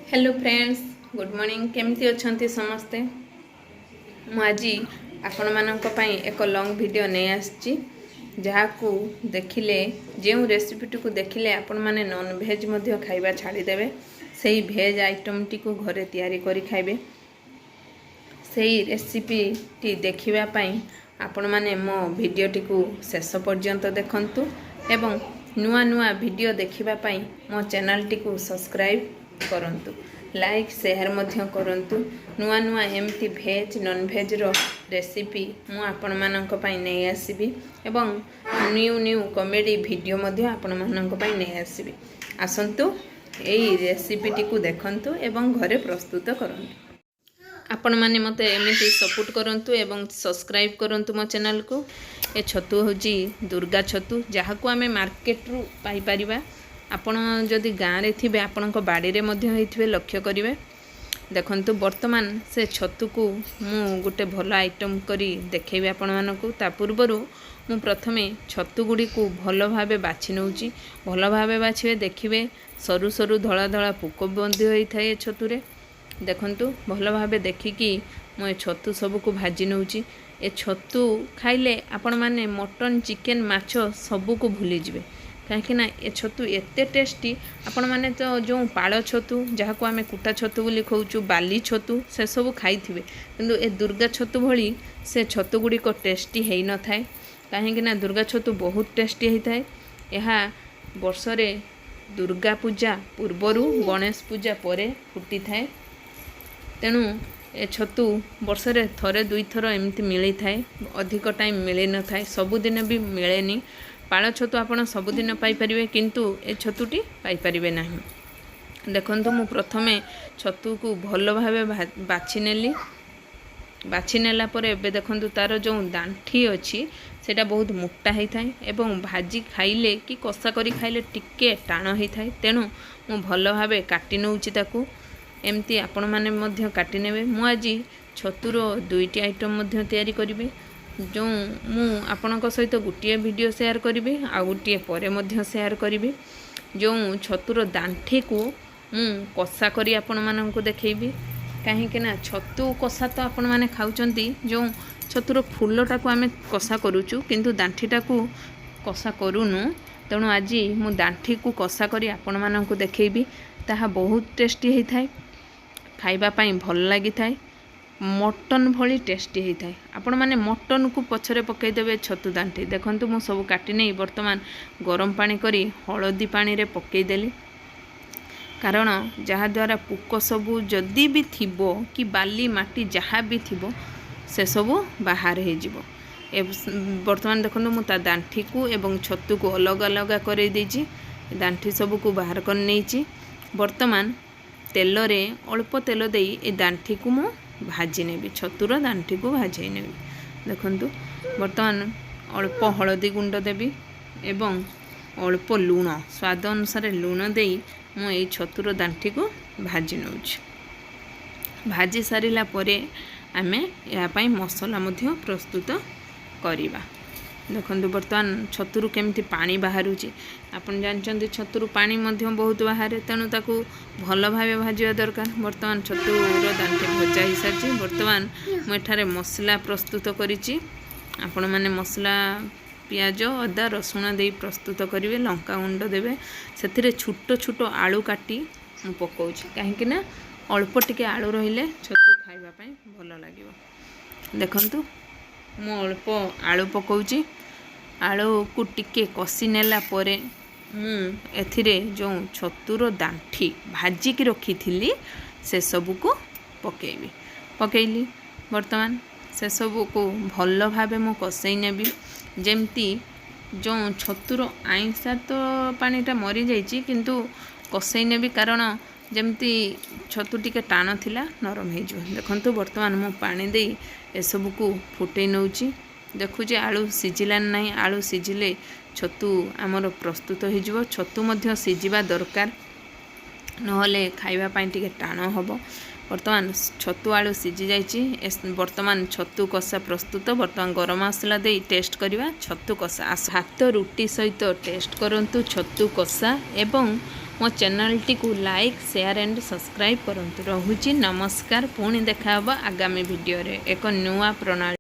Hello friends, good morning. केमती अच्छी समस्ते। मुझे आपण मानक पई एक लॉन्ग वीडियो नहीं आसी जहाकू देखिले जो रेसिपीटी को देखिले आपण माने नॉन भेज मध्य खाइबा छाड़ीदेवे। से भेज आइटम टी को घरे तैयारी करी खाइबे। से रेसिपी टी देखिबा पई आपण माने मो वीडियो टी को शेष पर्यंत देखंतु एवं नुआ नुआ वीडियो देखिबा पई मो चैनल टी को सब्सक्राइब करंतु, लाइक शेयर मध्य करंतु। नुआ नुआ एमती भेज नॉन भेज रो रेसिपी मु आपण मानक पई नै आसीबी एवं न्यू न्यू कॉमेडी वीडियो मध्य आपण मानक पई नै आसीबी। आसंतु एई रेसिपी टी को देखंतु एवं घरे प्रस्तुत करंतु। आपण माने मते एमिति सपोर्ट करंतु एवं सब्सक्राइब करंतु मो चैनल को। ए छतु होजी दुर्गा छतु जहाकू आमे मार्केट रु पाई परिबा। आपण जदि गाँव रे थिबे आपण को बाड़ी रे मध्य होइथिबे लक्ष्य करिवे। देखंतु वर्तमान से छतु को मु गुटे भल आइटम करी देखैबे आपण मानकू। ता पूर्वरु मु प्रथमे छतु गुडी को भल भाबे बाछि नउची। भल भाबे बाछिबे देखिबे सरु सरु धळा धळा पुक बंदी होई थाए छतुरे। देखंतु भल भाबे देखिकी मु छतु सब को भाजी नउची। ए छतु खाइले आपण माने मटन चिकेन माछ सब को भूली जिवे। कहीं ए छतु एते टेस्टी। आपण माने तो जो पाड़ छतु जहाँ को आमे कुटा छतु बोली कहूचु, बाली छतु से सब खाई थिबे, किंतु ए दुर्गा छतु भली से छतु गुडी को टेस्टी हेई न थाए। कहीं दुर्गा छतु बहुत टेस्टी हेई थाए। यहा वर्षरे दुर्गा पूजा पूर्वरु गणेश पूजा परे फुटी थाए। तेणु ए छतु वर्षरे थरे दुई थर एमती मिली थाए। अधिक टाइम मिले न थाए, सबुदिन भी मिलेनी। पाड़ छतु आपण सबुदिन पाई परिबे, किंतु ए छतुटी पाई परिबे नाही। देखंतु मु प्रथमे छतु को भल भाबे बाछि नेली। बाछि नेला परे एबे देखंतु तार जो दांठी अछि सेटा बहुत मोटा हेई थाए एवं भाजी खाइले कि कषा करी खाइले टिके टाण हेई थाए। तेणु मु भल भाबे काटी नउची ताकू। एमती आपण माने मध्य काटी नेबे। मु आजी छतुरो दुईटी आइटम मध्य तयारी करिबे। जो मु आपणक सहित गोटे वीडियो शेयर करी आ गोटे परे मध्य शेयर करी। जो छतुर दांठी को मु कषा करी आपण मानक देखैबी। कहीं ना छतु कषा तो आपण माने खाउचंती, जो छतुर फूलटा को आमे कषा करूचु किंतु दांठीटा को कषा करूनु। तेणु आज मु दांठी को कषा करी आपण मानक देखैबी। ताहा बहुत टेस्टी हेई थाए, खाइबा पई भल लागि थाए। मटन भली टेस्टी होता है। आपण माने मटन को पछरे पकई देबे छतु दांठी। देखंतु मु सब काटी नहीं वर्तमान गरम पानी करी हळदी पानी रे पकई देली, कारण जहा द्वारा पुक सबू जदि भी थिबो कि बाली माटी जहा भी थिबो से सबू बाहर हे जिवो। वर्तमान देखंतु मु ता दांठी को एवं छतु को अलग अलग करे देछि। दांठी सब को बाहर कर नेछि। वर्तमान तेल रे अल्प तेल देई ए दांठी को मु भाजी नेबी। छतुर दांठी को भाजी नेबी। देखंतु वर्तमान अल्प हळदी गुंड देबी एवं अल्प लूण स्वाद अनुसार लूण देई मु एई छतुर दांठी को भाजी नउछि। भाजी सारिला परे आमे या पई मसाला मध्य प्रस्तुत करिबा। देखंतु वर्तमान छतुरु केमती पानी बाहरुची। आपण जानचंदी छतुरु पानी मध्य बहुत बाहर, तेणु ताकू भल भाबे भाजिया दरकार। वर्तमान छतुर दांठी भजा ही सारी। वर्तमान मुठारे मसला प्रस्तुत करिची। आपण माने मसला पियाज अदा रसुण दे प्रस्तुत करिवे। लंका गुंड देबे। सेथिरे छोटो छोटो आलू काटी मु पकाउची, काहेकि ना अल्प टिके आलू रहिले छतु खाइबा पई भल लागिवो। देखंतु मु अल्प आलू पकाउची। आलू को टिके कषि नेला परे मु एथिरे जो छतुर दांठी भाजी की रखी थिली से सब को पकेइली। वर्तमान से सब को भल भाबे मु कषई नेबी। जेमती जो छतुर आइंसा तो पानीटा मरी जाइची, किंतु कषई नेबी, कारण जेमती छतु टिके टाण थिला नरम हे जो। देखंतु वर्तमान मु पानी देई ए सब को फुटै नउची। देखुचे आलू सिझिलान नहीं। आलू सिझिले छतु आमर प्रस्तुत हो जिवो। छतु मध्य सिझिबा दरकार, नहले खाइबा पई टिके टाण हबो। वर्तमान छतु आलू सिझी जाइची। वर्तमान छतु कषा प्रस्तुत। वर्तमान गरम मसला दे टेस्ट करिवा छतु कषा। हाथ रुटी सहित टेस्ट करंतु छतु कषा एवं मो चैनल टी को लाइक शेयर एंड सब्सक्राइब करंतु। रहुची नमस्कार। पुणी देखा आगामी वीडियो रे एक नुआ प्रणाली।